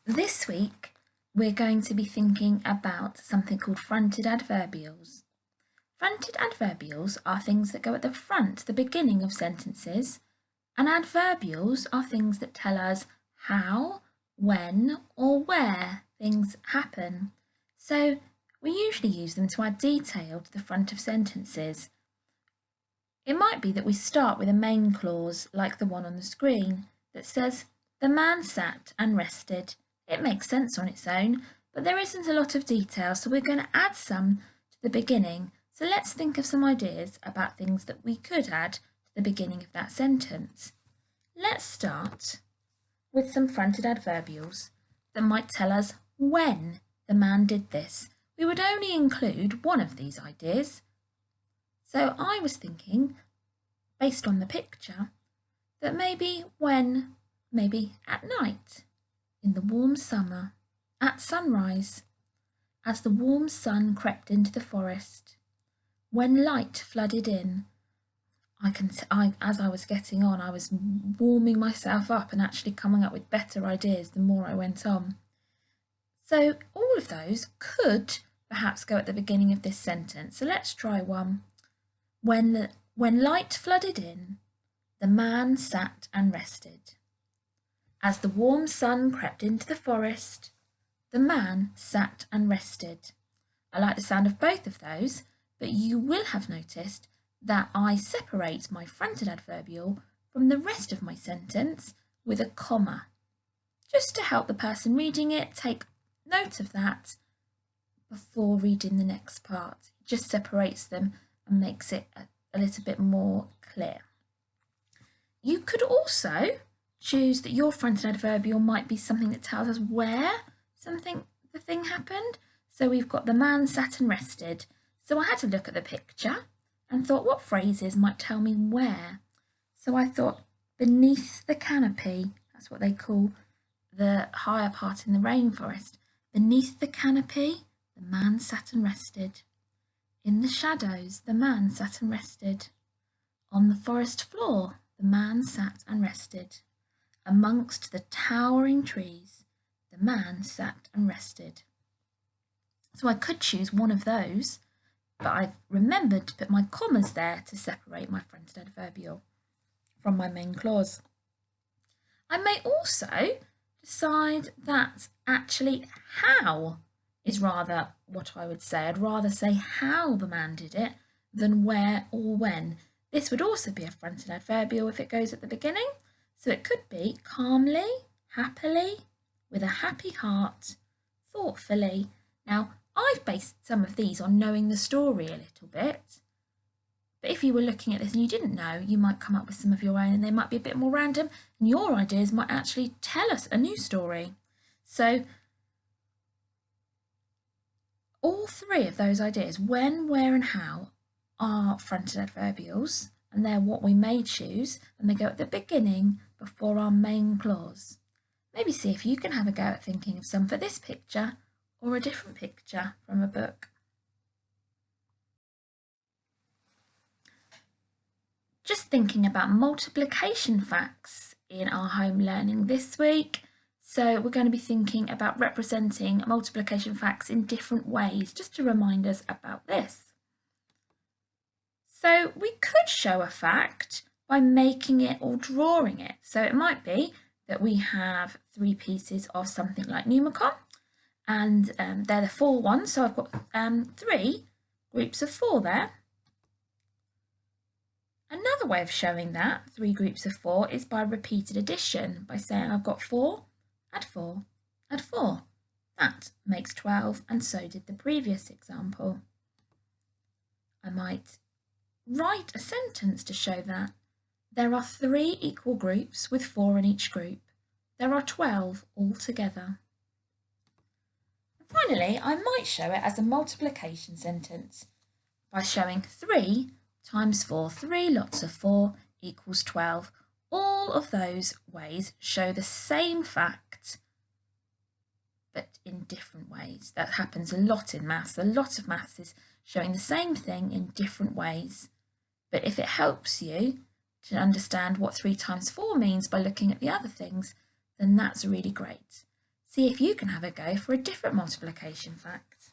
This week, we're going to be thinking about something called fronted adverbials. Fronted adverbials are things that go at the front, the beginning of sentences, and adverbials are things that tell us how, when, or where things happen. So we usually use them to add detail to the front of sentences. It might be that we start with a main clause, like the one on the screen, that says, "The man sat and rested." It makes sense on its own, but there isn't a lot of detail, so we're going to add some to the beginning. So let's think of some ideas about things that we could add to the beginning of that sentence. Let's start with some fronted adverbials that might tell us when the man did this. We would only include one of these ideas. So I was thinking, based on the picture, that maybe at night, in the warm summer, at sunrise, as the warm sun crept into the forest, when light flooded in. As I was getting on, I was warming myself up and actually coming up with better ideas the more I went on. So all of those could perhaps go at the beginning of this sentence. So let's try one. When light flooded in, the man sat and rested. As the warm sun crept into the forest, the man sat and rested. I like the sound of both of those, but you will have noticed that I separate my fronted adverbial from the rest of my sentence with a comma, just to help the person reading it take note of that before reading the next part. It just separates them and makes it a little bit more clear. You could also choose that your fronted adverbial might be something that tells us where the thing happened. So we've got the man sat and rested. So I had to look at the picture and thought what phrases might tell me where. So I thought beneath the canopy, that's what they call the higher part in the rainforest. Beneath the canopy, the man sat and rested. In the shadows, the man sat and rested. On the forest floor, the man sat and rested. Amongst the towering trees, the man sat and rested. So I could choose one of those, but I've remembered to put my commas there to separate my fronted adverbial from my main clause. I may also decide that actually how is rather what I would say. I'd rather say how the man did it than where or when. This would also be a fronted adverbial if it goes at the beginning. So it could be calmly, happily, with a happy heart, thoughtfully. Now, I've based some of these on knowing the story a little bit. But if you were looking at this and you didn't know, you might come up with some of your own and they might be a bit more random and your ideas might actually tell us a new story. So all three of those ideas, when, where and how, are fronted adverbials, and they're what we may choose, and they go at the beginning before our main clause. Maybe see if you can have a go at thinking of some for this picture or a different picture from a book. Just thinking about multiplication facts in our home learning this week. So we're going to be thinking about representing multiplication facts in different ways, just to remind us about this. So we could show a fact by making it or drawing it. So it might be that we have 3 pieces of something like Numicon, and they're the 4 ones. So I've got 3 groups of 4 there. Another way of showing that 3 groups of 4 is by repeated addition, by saying I've got 4, add 4, add 4. That makes 12, and so did the previous example. I might write a sentence to show that. There are 3 equal groups with 4 in each group. There are 12 altogether. And finally, I might show it as a multiplication sentence by showing 3 times 4, 3 lots of 4 equals 12. All of those ways show the same fact, but in different ways. That happens a lot in maths. A lot of maths is showing the same thing in different ways. But if it helps you to understand what 3 times 4 means by looking at the other things, then that's really great. See if you can have a go for a different multiplication fact.